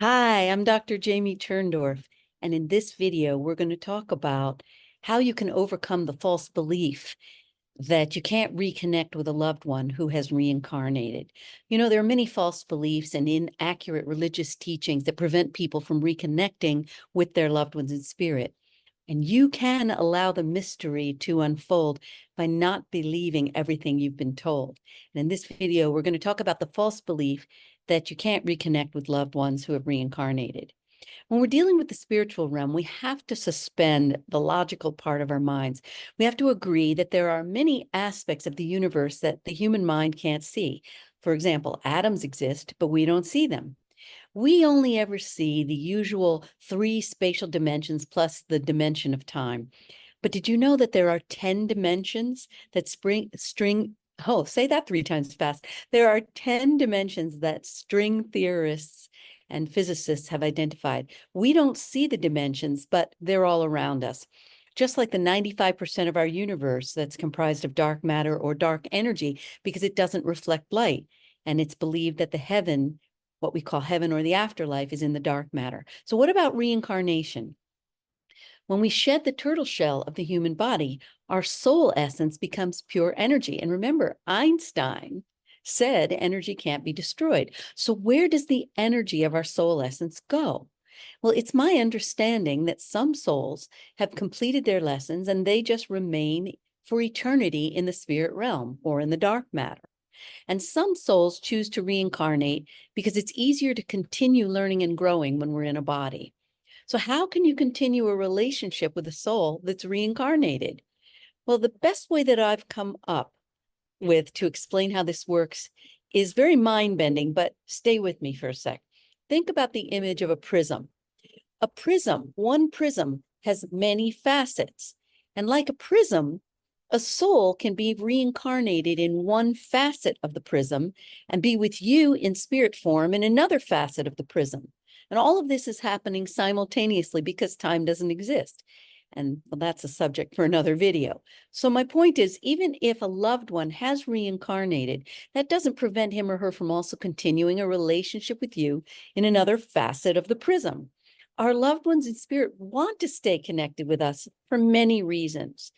Hi, I'm Dr. Jamie Turndorf, and in this video, we're going to talk about how you can overcome the false belief that you can't reconnect with a loved one who has reincarnated. You know, there are many false beliefs and inaccurate religious teachings that prevent people from reconnecting with their loved ones in spirit. And you can allow the mystery to unfold by not believing everything you've been told. And in this video, we're going to talk about the false belief that you can't reconnect with loved ones who have reincarnated. When we're dealing with the spiritual realm, we have to suspend the logical part of our minds. We have to agree that there are many aspects of the universe that the human mind can't see. For example, atoms exist, but we don't see them. We only ever see the usual three spatial dimensions plus the dimension of time. But did you know that there are 10 dimensions that say that three times fast. There are 10 dimensions that string theorists and physicists have identified. We don't see the dimensions, but they're all around us. Just like the 95% of our universe that's comprised of dark matter or dark energy because it doesn't reflect light. And it's believed that the heaven, what we call heaven or the afterlife, is in the dark matter. So what about reincarnation? When we shed the turtle shell of the human body, our soul essence becomes pure energy. And remember, Einstein said energy can't be destroyed. So where does the energy of our soul essence go? Well, it's my understanding that some souls have completed their lessons and they just remain for eternity in the spirit realm or in the dark matter. And some souls choose to reincarnate because it's easier to continue learning and growing when we're in a body. So how can you continue a relationship with a soul that's reincarnated? Well, the best way that I've come up with to explain how this works is very mind-bending, but stay with me for a sec. Think about the image of a prism. A prism, one prism, has many facets. And like a prism, a soul can be reincarnated in one facet of the prism and be with you in spirit form in another facet of the prism. And all of this is happening simultaneously because time doesn't exist. And well, that's a subject for another video. So my point is, even if a loved one has reincarnated, that doesn't prevent him or her from also continuing a relationship with you in another facet of the prism. Our loved ones in spirit want to stay connected with us for many reasons.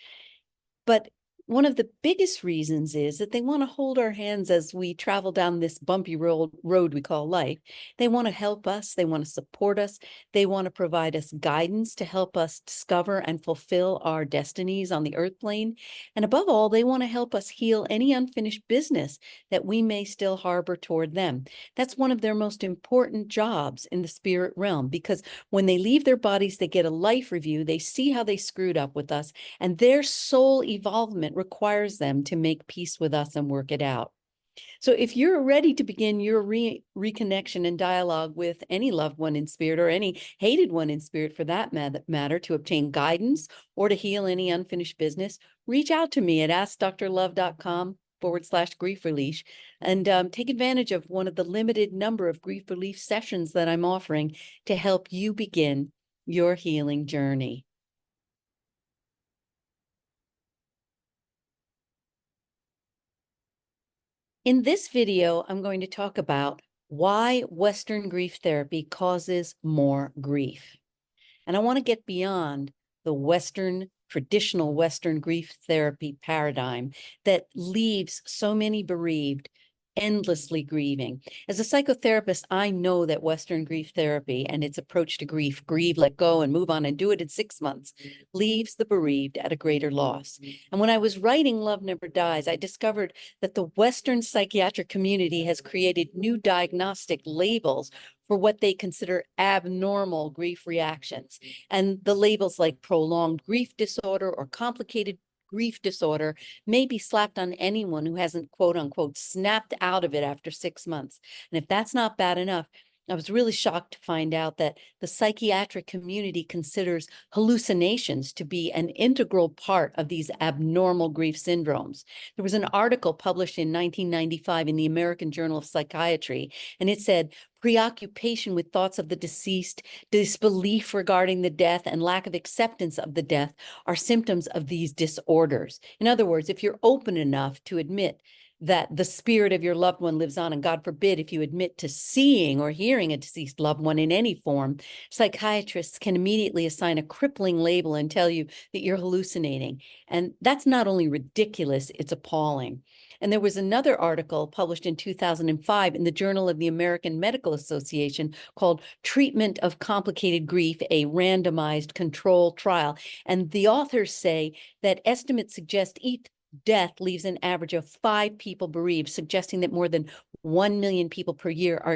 But one of the biggest reasons is that they want to hold our hands as we travel down this bumpy road we call life. They want to help us. They want to support us. They want to provide us guidance to help us discover and fulfill our destinies on the earth plane. And above all, they want to help us heal any unfinished business that we may still harbor toward them. That's one of their most important jobs in the spirit realm, because when they leave their bodies, they get a life review. They see how they screwed up with us, and their soul evolvement requires them to make peace with us and work it out. So if you're ready to begin your reconnection and dialogue with any loved one in spirit or any hated one in spirit for that matter to obtain guidance or to heal any unfinished business, reach out to me at askdrlove.com/grief relief and take advantage of one of the limited number of grief relief sessions that I'm offering to help you begin your healing journey. In this video, I'm going to talk about why Western grief therapy causes more grief. And I want to get beyond the traditional Western grief therapy paradigm that leaves so many bereaved, endlessly grieving. As a psychotherapist, I know that Western grief therapy and its approach to grief, grieve, let go, and move on and do it in 6 months, leaves the bereaved at a greater loss. And when I was writing Love Never Dies, I discovered that the Western psychiatric community has created new diagnostic labels for what they consider abnormal grief reactions. And the labels like prolonged grief disorder or complicated grief disorder may be slapped on anyone who hasn't, quote unquote, snapped out of it after 6 months. And if that's not bad enough, I was really shocked to find out that the psychiatric community considers hallucinations to be an integral part of these abnormal grief syndromes. There was an article published in 1995 in the American Journal of Psychiatry, and it said, preoccupation with thoughts of the deceased, disbelief regarding the death, and lack of acceptance of the death are symptoms of these disorders. In other words, if you're open enough to admit that the spirit of your loved one lives on. And God forbid, if you admit to seeing or hearing a deceased loved one in any form, psychiatrists can immediately assign a crippling label and tell you that you're hallucinating. And that's not only ridiculous, it's appalling. And there was another article published in 2005 in the Journal of the American Medical Association called Treatment of Complicated Grief, a Randomized Control Trial. And the authors say that estimates suggest each death leaves an average of 5 people bereaved, suggesting that more than 1 million people per year are